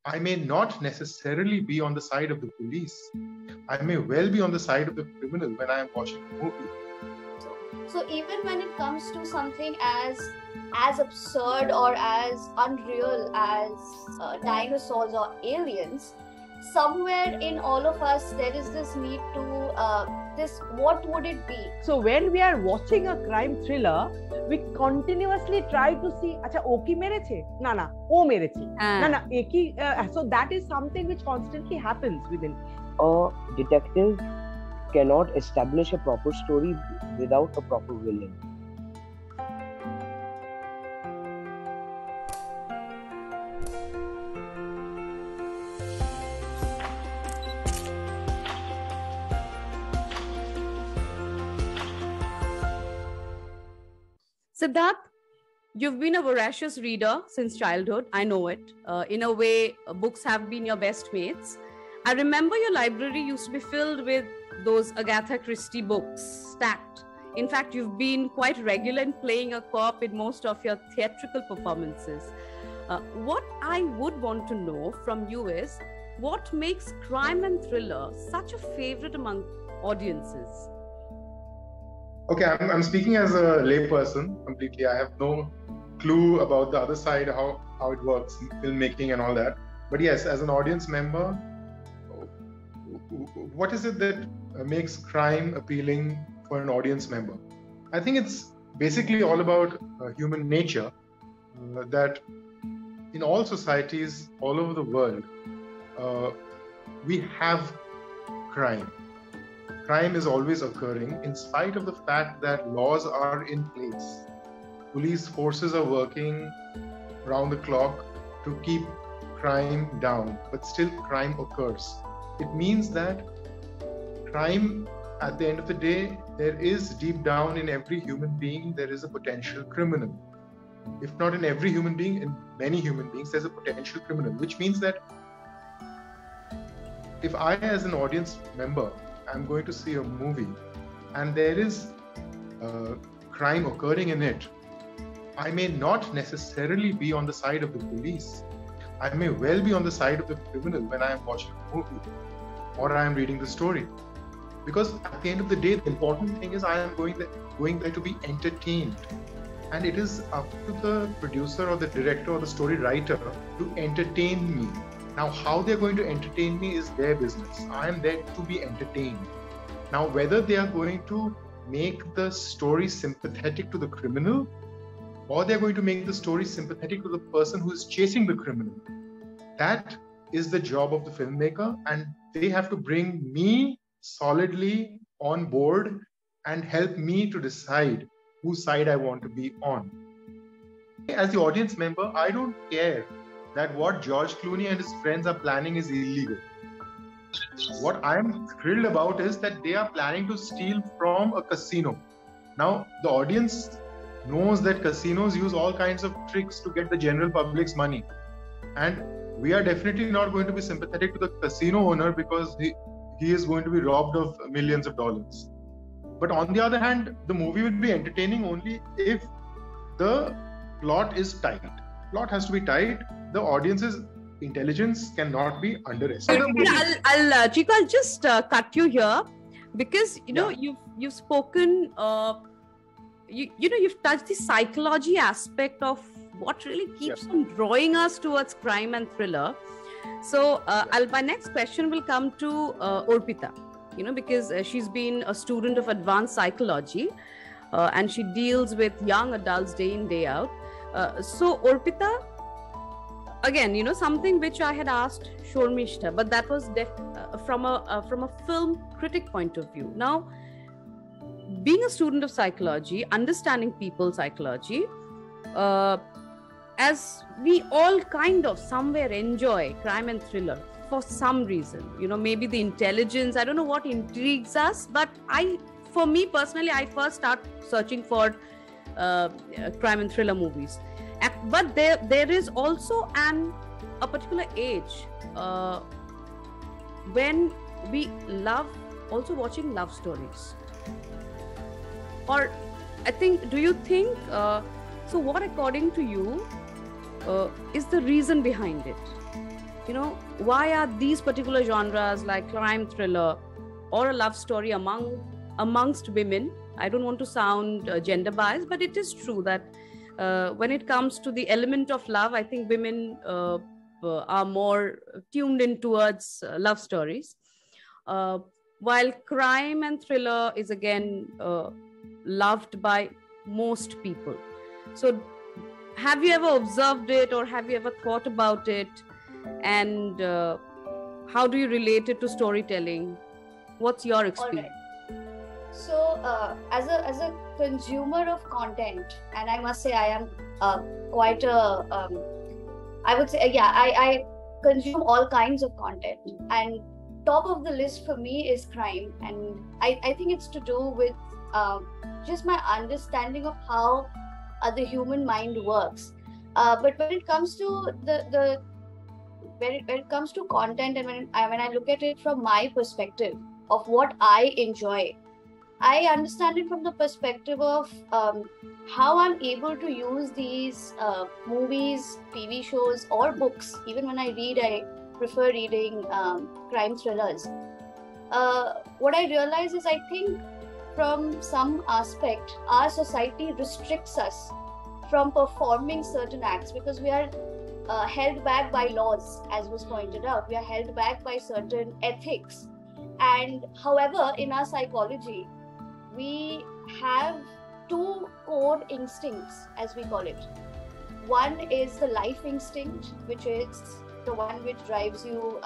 I may not necessarily be on the side of the police. I may well be on the side of the criminal when I am watching a movie. So even when it comes to something as absurd or as unreal as dinosaurs or aliens, somewhere in all of us there is this need to what would it be? So when we are watching a crime thriller, we continuously try to see, acha o ki mereche? Na, o mereche. Na, eki. So that is something which constantly happens within. A detective cannot establish a proper story without a proper villain. Siddharth, you've been a voracious reader since childhood. I know it. In a way, books have been your best mates. I remember your library used to be filled with those Agatha Christie books, stacked. In fact, you've been quite regular in playing a cop in most of your theatrical performances. What I would want to know from you is, what makes crime and thriller such a favorite among audiences? Okay, I'm speaking as a layperson completely. I have no clue about the other side, how it works, filmmaking and all that. But yes, as an audience member, what is it that makes crime appealing for an audience member? I think it's basically all about human nature, that in all societies all over the world, we have crime. Crime is always occurring in spite of the fact that laws are in place. Police forces are working round the clock to keep crime down, but still crime occurs. It means that crime, at the end of the day, there is deep down in every human being, there is a potential criminal. If not in every human being, in many human beings, there's a potential criminal, which means that if I, as an audience member, I'm going to see a movie and there is crime occurring in it, I may not necessarily be on the side of the police. I may well be on the side of the criminal when I am watching a movie or I am reading the story. Because at the end of the day, the important thing is I am going there to be entertained. And it is up to the producer or the director or the story writer to entertain me. Now, how they're going to entertain me is their business. I am there to be entertained. Now, whether they are going to make the story sympathetic to the criminal or they're going to make the story sympathetic to the person who is chasing the criminal, that is the job of the filmmaker, and they have to bring me solidly on board and help me to decide whose side I want to be on. As the audience member, I don't care that what George Clooney and his friends are planning is illegal. What I'm thrilled about is that they are planning to steal from a casino. Now, the audience knows that casinos use all kinds of tricks to get the general public's money. And we are definitely not going to be sympathetic to the casino owner because he is going to be robbed of millions of dollars. But on the other hand, the movie will be entertaining only if the plot is tight. Plot has to be tight. The audience's intelligence cannot be underestimated. I'll just cut you here because you've spoken. You've touched the psychology aspect of what really keeps on drawing us towards crime and thriller. So my next question will come to Orpita. Because she's been a student of advanced psychology and she deals with young adults day in, day out. So Orpita, again, something which I had asked Shormishta, but that was from a film critic point of view. Now, being a student of psychology, understanding people's psychology, as we all kind of somewhere enjoy crime and thriller for some reason, maybe the intelligence, I don't know what intrigues us, but for me personally, I first start searching for crime and thriller movies. But there is also a particular age when we love also watching love stories. Or do you think, so what according to you is the reason behind it? why are these particular genres like crime thriller or a love story amongst women? I don't want to sound gender biased, but it is true that when it comes to the element of love, I think women are more tuned in towards love stories, while crime and thriller is again loved by most people. So have you ever observed it, or have you ever thought about it, and how do you relate it to storytelling? What's your experience? All right. So as a consumer of content, and I must say I am quite a I would say I consume all kinds of content, and top of the list for me is crime, and I think it's to do with just my understanding of how the human mind works. But when it comes to when it comes to content, and when I look at it from my perspective of what I enjoy, I understand it from the perspective of how I'm able to use these movies, TV shows, or books. Even when I read, I prefer reading crime thrillers. What I realize is, I think from some aspect, our society restricts us from performing certain acts because we are held back by laws, as was pointed out. We are held back by certain ethics. And however, in our psychology, we have two core instincts, as we call it. One is the life instinct, which is the one which drives you,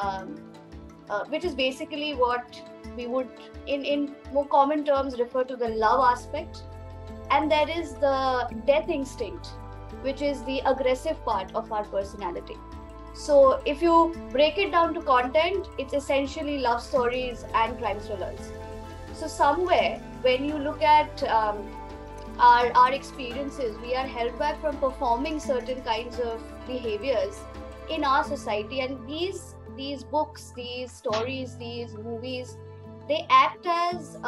which is basically what we would, in more common terms, refer to the love aspect. And there is the death instinct, which is the aggressive part of our personality. So if you break it down to content, it's essentially love stories and crime thrillers. So somewhere, when you look at our experiences, we are held back from performing certain kinds of behaviors in our society. And these books, these stories, these movies, they act as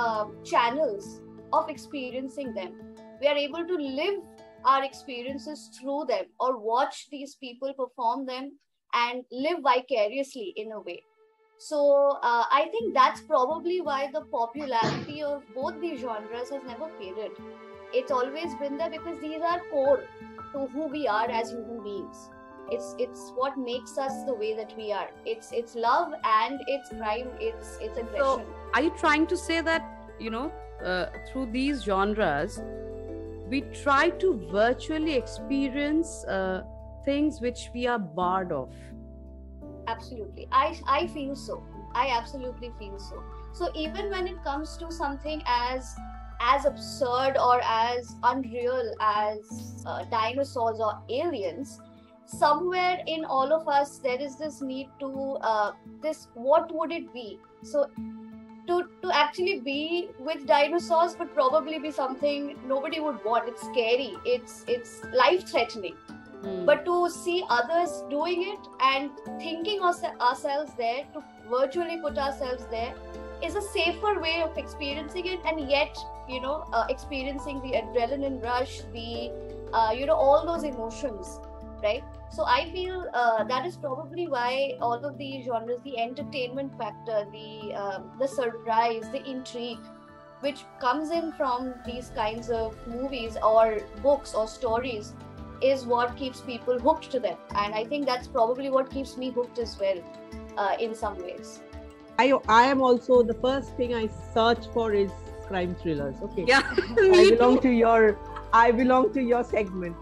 channels of experiencing them. We are able to live our experiences through them, or watch these people perform them and live vicariously in a way. So I think that's probably why the popularity of both these genres has never faded. It's always been there because these are core to who we are as human beings. It's what makes us the way that we are. It's love and it's crime, it's aggression. So are you trying to say that, through these genres, we try to virtually experience things which we are barred of? Absolutely. I feel so. I absolutely feel so. So even when it comes to something as absurd or as unreal as dinosaurs or aliens, somewhere in all of us there is this need to this what would it be? So to actually be with dinosaurs would probably be something nobody would want. It's scary. It's life-threatening. But to see others doing it and thinking ourselves there, to virtually put ourselves there, is a safer way of experiencing it, and yet experiencing the adrenaline rush, the all those emotions, right? So I feel that is probably why all of these genres, the entertainment factor, the surprise, the intrigue, which comes in from these kinds of movies or books or stories, is what keeps people hooked to them. And I think that's probably what keeps me hooked as well, in some ways. I am also, the first thing I search for is crime thrillers. Okay. Yeah. I belong to your segment.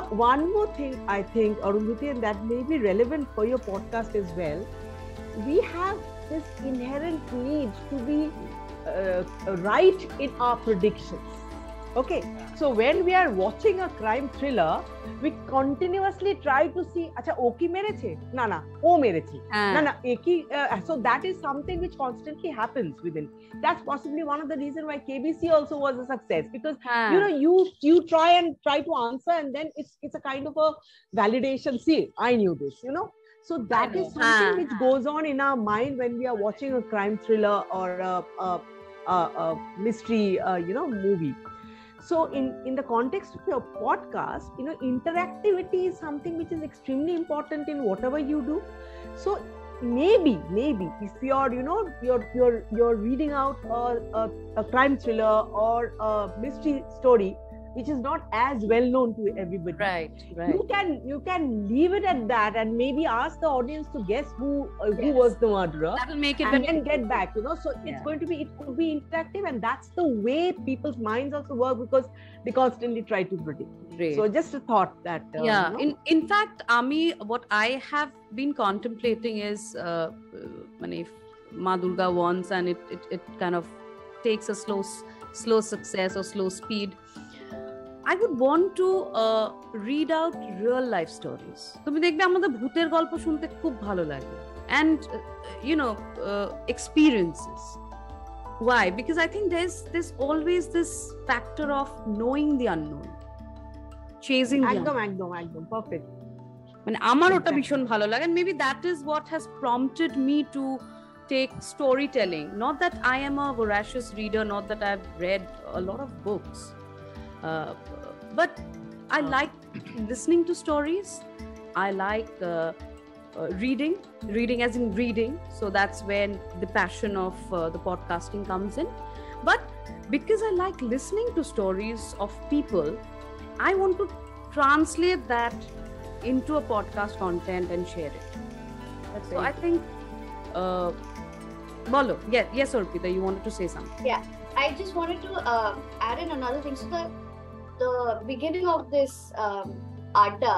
One more thing I think, Arundhati, and that may be relevant for your podcast as well. We have this inherent need to be right in our predictions. Okay, so when we are watching a crime thriller, we continuously try to see, acha, o ki mereche? Na, o mereche. Na, eki. So that is something which constantly happens within. That's possibly one of the reasons why KBC also was a success, because you try to answer, and then it's a kind of a validation. See, I knew this, So that is something which goes on in our mind when we are watching a crime thriller or a mystery, movie. So in the context of your podcast, interactivity is something which is extremely important in whatever you do. So maybe if you're reading out a crime thriller or a mystery story which is not as well known to everybody, right, you can leave it at that and maybe ask the audience to guess who was the murderer. That'll make it, and then get back, so it's going to be, it could be interactive, and that's the way people's minds also work, because they constantly try to predict. Great. So just a thought that in fact, Ami, what I have been contemplating is if Ma Durga wants and it kind of takes a slow success or slow speed, I would want to read out real life stories. তুমি দেখবে আমাদের ভূতের গল্প শুনতে খুব ভালো লাগে, and experiences. Why? Because I think there's always this factor of knowing the unknown, chasing the unknown. একদম perfect. মানে আমার ওটা ভীষণ ভালো লাগে, and maybe that is what has prompted me to take storytelling. Not that I am a voracious reader, not that I've read a lot of books, but I like listening to stories. I like reading as in reading. So that's when the passion of the podcasting comes in. But because I like listening to stories of people, I want to translate that into a podcast content and share it. So I think Bolo, yes Arpita, you wanted to say something. Yeah, I just wanted to add in another thing. So the beginning of this Adda,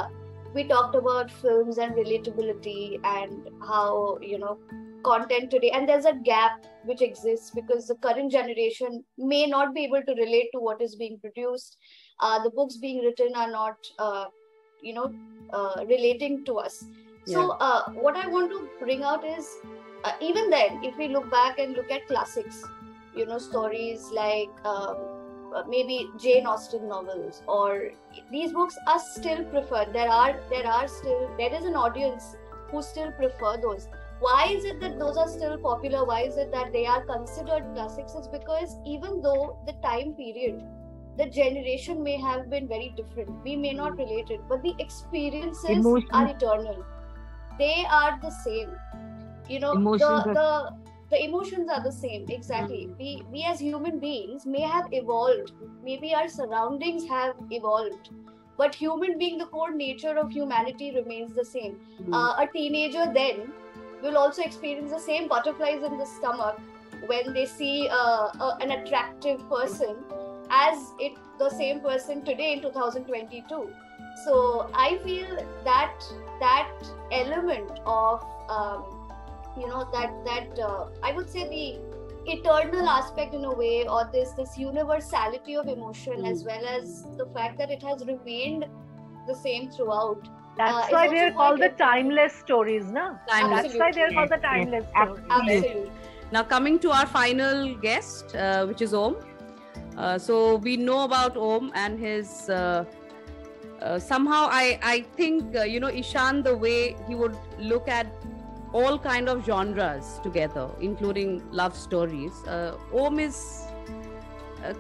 we talked about films and relatability and how content today, and there's a gap which exists because the current generation may not be able to relate to what is being produced. The books being written are not relating to us. So what I want to bring out is even then, if we look back and look at classics, stories like maybe Jane Austen novels, or these books are still preferred. There is an audience who still prefer those. Why is it that those are still popular? Why is it that they are considered classics? It's because even though the time period, the generation may have been very different, we may not relate it, but the experiences are eternal. They are the same. The emotions are the same. Exactly. We as human beings may have evolved. Maybe our surroundings have evolved, but human being, the core nature of humanity remains the same. A teenager then will also experience the same butterflies in the stomach when they see an attractive person as the same person today in 2022. So I feel that element of I would say the eternal aspect in a way, or this universality of emotion, as well as the fact that it has remained the same throughout. That's why they're called the timeless stories, no? That's why they're called the timeless stories. Absolutely. Now coming to our final guest, which is Om. So we know about Om and his somehow I think Ishan, the way he would look at all kind of genres together, including love stories. Om is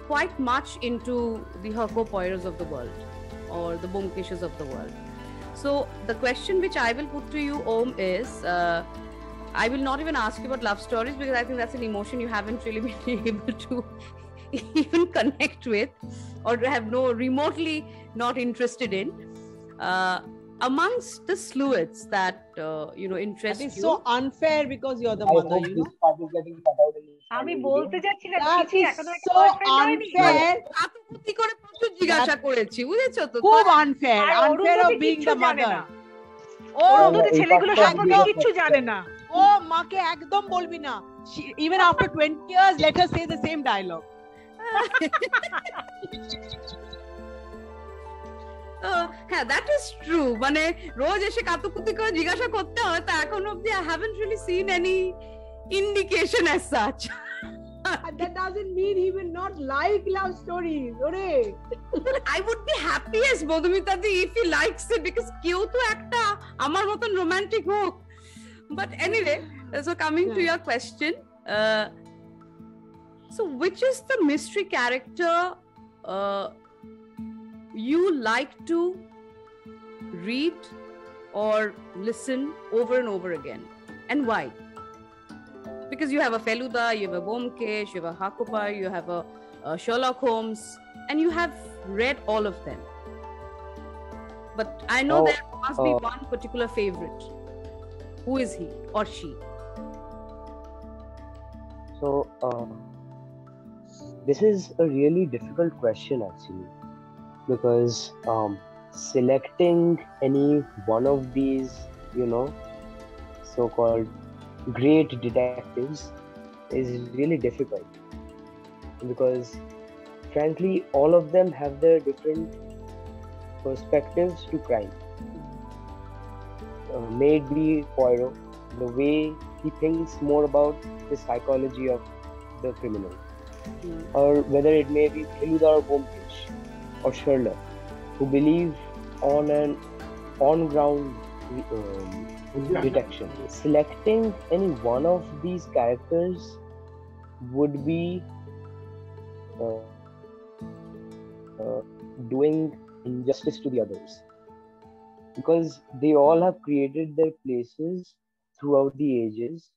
quite much into the Hercule Poirots of the world, or the Byomkeshas of the world. So the question which I will put to you, Om, is I will not even ask you about love stories, because I think that's an emotion you haven't really been able to even connect with, or have remotely not interested in. Amongst the sleuths that interest you. It's so unfair because you're the mother, This part is getting cut out in this আমি video. বলতে যাচ্ছিলাম That is so unfair. কাকুতি করে প্রচুর জিজ্ঞাসা করেছি, বুঝেছো তো? খুব unfair of being the mother. ও ছেলেগুলো সম্পর্কে কিছু জানে না। ও মাকে একদম বলবি না। Even after 20 years, let her say the same dialogue. হ্যাঁ, that is true. মানে রোজ এসে কাতুকুতি করে জিজ্ঞাসা করতে হয়, তা এখন অবধি I haven't really seen any indication as such. That doesn't mean he will not like love stories. I would be happiest, Bodhumita di, if he likes it, because কেউ তো একটা আমার মতন romantic হোক. But anyway, so coming to your question, so which is the mystery character you like to read or listen over and over again, and why? Because you have a Feluda, you have a Bomkesh, you have a Hakupar, you have a Sherlock Holmes, and you have read all of them. But I know there must be one particular favorite. Who is he or she? So, this is a really difficult question actually, because selecting any one of these, so-called great detectives is really difficult, because frankly, all of them have their different perspectives to crime. May it be Poirot, the way he thinks more about the psychology of the criminal, or whether it may be Feluda or Bomkesh or Sherlock, who believe on an on-ground detection. Selecting any one of these characters would be doing injustice to the others, because they all have created their places throughout the ages.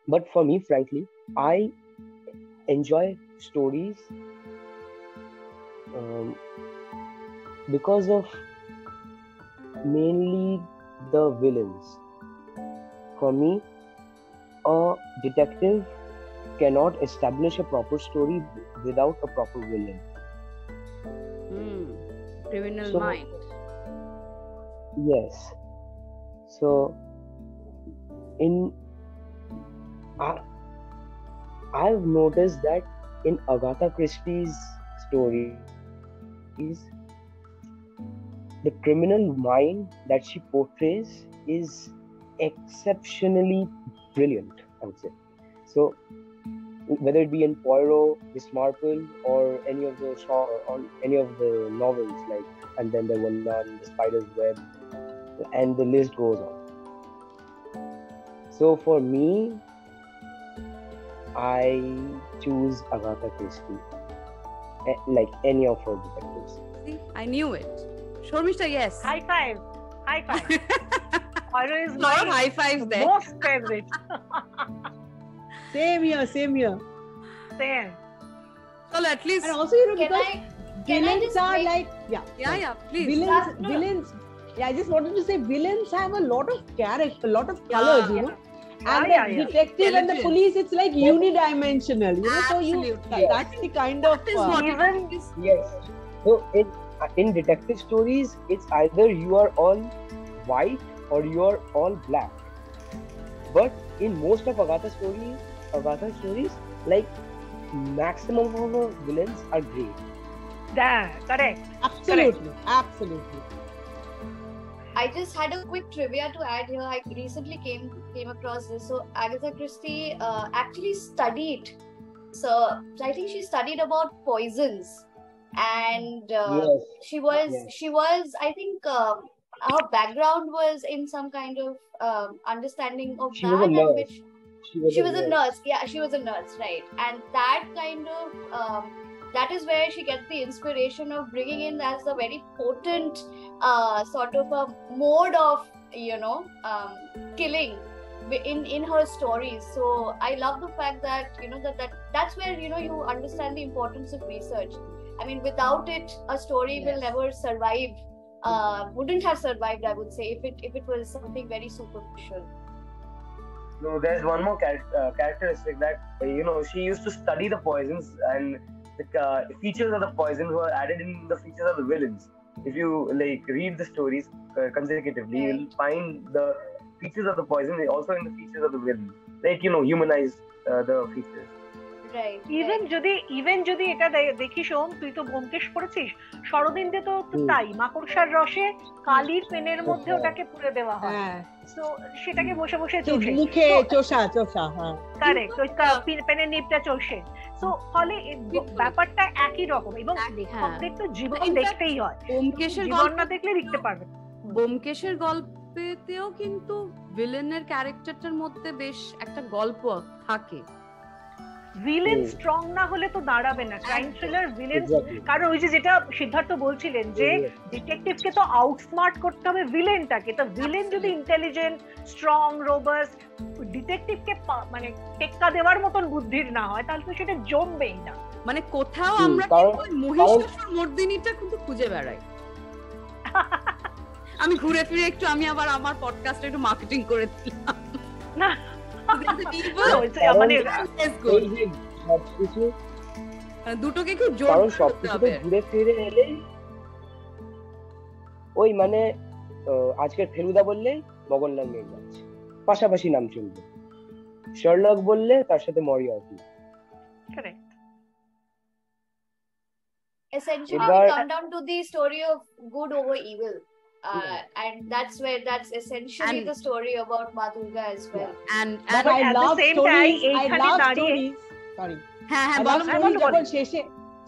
But for me, frankly, I enjoy stories because of mainly the villains. For me, a detective cannot establish a proper story without a proper villain. Criminal mind. Yes. So, I've noticed that in Agatha Christie's stories, the criminal mind that she portrays is exceptionally brilliant, I would say. So, whether it be in Poirot, Miss Marple, or any of the novels, like And Then There Were None, The Spider's Web, and the list goes on. So for me, I choose Agatha Christie, like any of her detectives. See, I knew it. Shormishta, yes. High five. Poirot is lot of high fives there. Most favorite. Same here. Same. Well, at least. And also, villains are like, yeah, please. Villains. Yeah, I just wanted to say villains have a lot of character, a lot of colors, And the detective and the police, it's like unidimensional, Absolutely. So that's the kind of. Yes. So in detective stories, it's either you are all white or you are all black. But in most of Agatha stories, like maximum of the villains are grey. Correct. Absolutely. I just had a quick trivia to add here. I recently came across this. So Agatha Christie actually studied. So I think she studied about poisons, and she was. I think her background was in some kind of understanding of She was a nurse. She was a nurse. Yeah, she was a nurse, right? And that kind of. That is where she gets the inspiration of bringing in as a very potent sort of a mode of killing in her stories. So I love the fact that that's where you understand the importance of research. I mean, without it, a story will never survive. Wouldn't have survived, I would say, if it was something very superficial. No, there's one more characteristic that she used to study the poisons, and the features of the poison were added in the features of the villains. If you read the stories consecutively, you'll find the features of the poison also in the features of the villain. Humanize the features. Even যদি এটা দেখি শোন, তুই তো ব্যোমকেশ পড়েছিস, শরদিন্দে তো তাই মাকড়সার রসে কালির পেনের মধ্যে ওটাকে পুরে দেওয়া হয়, তো সেটাকে বসে বসে মুখে চোষা কারেক্ট, ওই পেনের নিপটা চষে। তো ফলে ব্যাপারটা একই রকম, এবং প্রত্যেক তো জীবন দেখতেই হয়, জীবন না দেখলে লিখতে পারবে। ব্যোমকেশের গল্পেতেও কিন্তু ভিলেনের ক্যারেক্টারটার মধ্যে বেশ একটা গল্প থাকে। ভিলেন স্ট্রং না হলে তো দাঁড়াবে না ক্রাইম থ্রিলার ভিলেন। কারণ ওই যে যেটা সিদ্ধার্থ বলছিলেন যে ডিটেকটিভকে তো আউটস্মার্ট করতে হবে ভিলেনটাকে, তো ভিলেন যদি ইন্টেলিজেন্ট স্ট্রং রোবাস্ট ডিটেকটিভকে মানে টেক্কা দেওয়ার মতন বুদ্ধির না হয় তাহলে তো সেটা জমবেই না। মানে কোথাও আমরা কিন্তু মহিষাসুর মর্দিনীটা কিন্তু খুঁজে বেড়াই। আমি ঘুরে ফিরে একটু আমি আবার আমার পডকাস্টে একটু মার্কেটিং করে দিলাম না মানে দুটোকে খুব জোর সবকিছুতে ঘুরে ফিরে এলে ওই মানে আজকের ফেলুদা বললেই মগনলাল মেঘরাজ পাশাপাশি নাম চলবে, শার্লক বললে তার সাথে Moriarty. Correct. Essentially we come down to the story of good over evil. And that's essentially the story about Ma Durga as well. And I love stories. Sorry.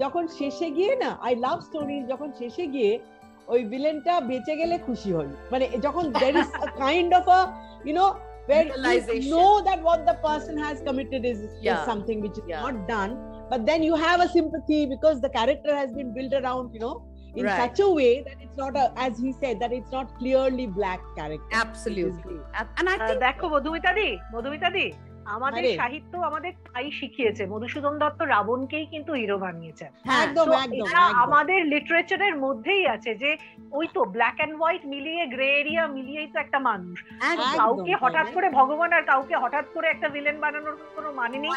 যখন শেষে গিয়ে না I love stories যখন শেষে গিয়ে ওই ভিলেনটা বেঁচে গেলে খুশি হই, মানে যখন there is a kind of a where you know that what the person has committed is something which is not done, but then you have a sympathy because the character has been built around in such a way that it's not as he said, that it's not clearly black character. Absolutely. And I think দেখো মধুমিতা দি আমাদের সাহিত্য আমাদের তাই শিখিয়েছে, মধুসূদন দত্ত রাবণকেই কিন্তু hero বানিয়েছেন। একদম আমাদের লিটারেচারের মধ্যেই আছে যে ওই তো ব্ল্যাক এন্ড হোয়াইট মিলিয়ে গ্রে এরিয়া মিলিয়েই তো একটা মানুষ। কাউকে হঠাৎ করে ভগবান আর কাউকে হঠাৎ করে একটা ভিলেন বানানোর কোনো মানে নেই।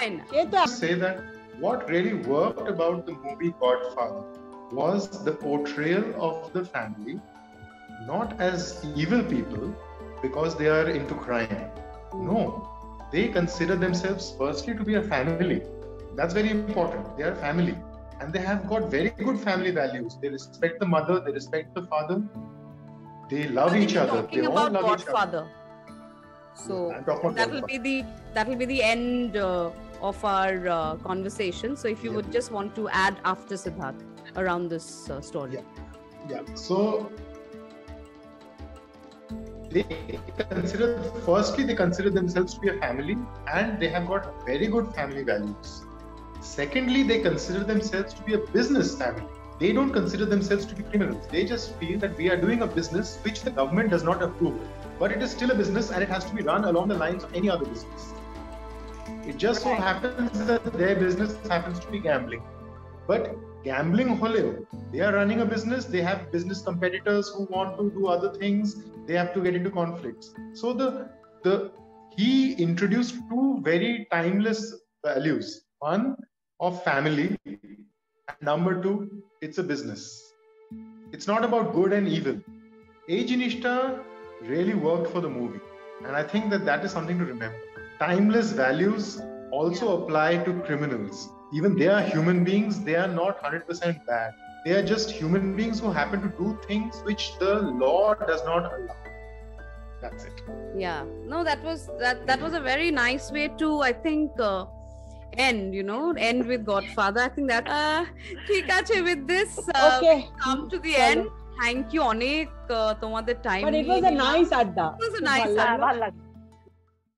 Say that what really worked about the movie Godfather was the portrayal of the family not as evil people because they are into crime. No, they consider themselves firstly to be a family. That's very important. They are family and they have got very good family values. They respect the mother, they respect the father, they love each other. They all love Godfather. each other. So that will be the end of our conversation. So if you would just want to add after Siddharth around this story. Yeah. So they consider themselves to be a family and they have got very good family values. Secondly, they consider themselves to be a business family. They don't consider themselves to be criminals. They just feel that we are doing a business which the government does not approve, but it is still a business and it has to be run along the lines of any other business. It just so happens that their business happens to be gambling. But gambling holeo, they are running a business, they have business competitors who want to do other things, they have to get into conflicts. So he introduced two very timeless values. One of family, and number two, it's a business. It's not about good and evil. Jinishta really worked for the movie, and I think that is something to remember. Timeless values also apply to criminals. Even they are human beings, they are not 100% bad. They are just human beings who happen to do things which the law does not allow. That's it. Yeah. No, that was a very nice way to, I think, end with Godfather. I think that ঠিক আছে with this okay. Come to the end. Thank you অনেক তোমাদের time. But it was a nice adda. It was a nice adda.